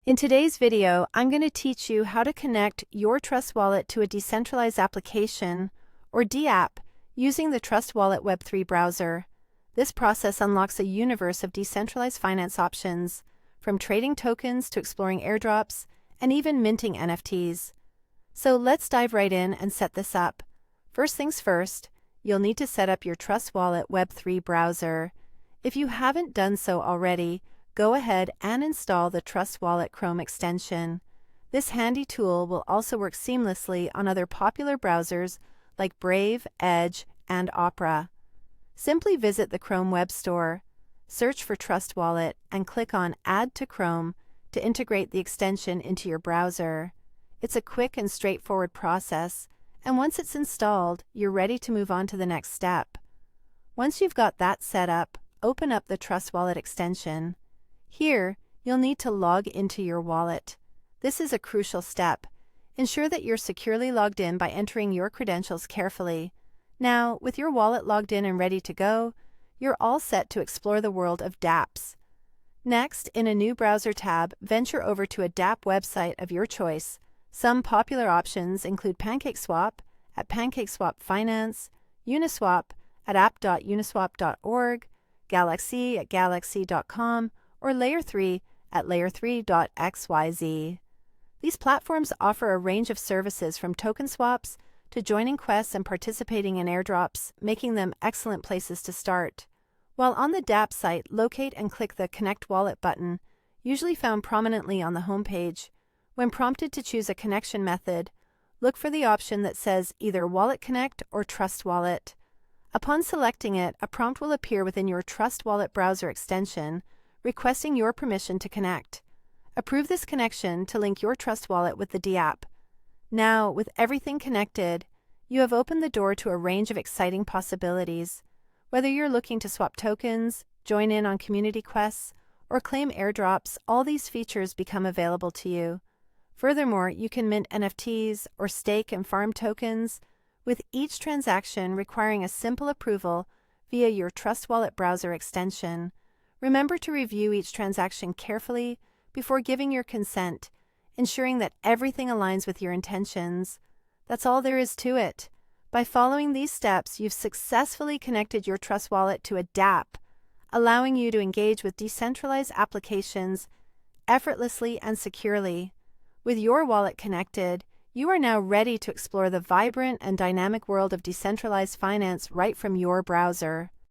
In today's video, I'm going to teach you how to connect your Trust Wallet to a decentralized application, or DApp, using the Trust Wallet Web3 browser. This process unlocks a universe of decentralized finance options, from trading tokens to exploring airdrops, and even minting NFTs. So let's dive right in and set this up. First things first, you'll need to set up your Trust Wallet Web3 browser. If you haven't done so already, go ahead and install the Trust Wallet Chrome extension. This handy tool will also work seamlessly on other popular browsers like Brave, Edge, and Opera. Simply visit the Chrome Web Store, search for Trust Wallet, and click on Add to Chrome to integrate the extension into your browser. It's a quick and straightforward process, and once it's installed, you're ready to move on to the next step. Once you've got that set up, open up the Trust Wallet extension. Here, you'll need to log into your wallet. This is a crucial step. Ensure that you're securely logged in by entering your credentials carefully. Now, with your wallet logged in and ready to go, you're all set to explore the world of dApps. Next, in a new browser tab, venture over to a dApp website of your choice. Some popular options include PancakeSwap at PancakeSwap Finance, Uniswap at app.uniswap.org, Galaxy at galaxy.com, or Layer 3 at layer3.xyz. These platforms offer a range of services from token swaps to joining quests and participating in airdrops, making them excellent places to start. While on the dApp site, locate and click the Connect Wallet button, usually found prominently on the homepage. When prompted to choose a connection method, look for the option that says either Wallet Connect or Trust Wallet. Upon selecting it, a prompt will appear within your Trust Wallet browser extension, requesting your permission to connect. Approve this connection to link your Trust Wallet with the DApp. Now, with everything connected, you have opened the door to a range of exciting possibilities. Whether you're looking to swap tokens, join in on community quests, or claim airdrops, all these features become available to you. Furthermore, you can mint NFTs or stake and farm tokens, with each transaction requiring a simple approval via your Trust Wallet browser extension. Remember to review each transaction carefully before giving your consent, ensuring that everything aligns with your intentions. That's all there is to it. By following these steps, you've successfully connected your Trust Wallet to a DApp, allowing you to engage with decentralized applications effortlessly and securely. With your wallet connected, you are now ready to explore the vibrant and dynamic world of decentralized finance right from your browser.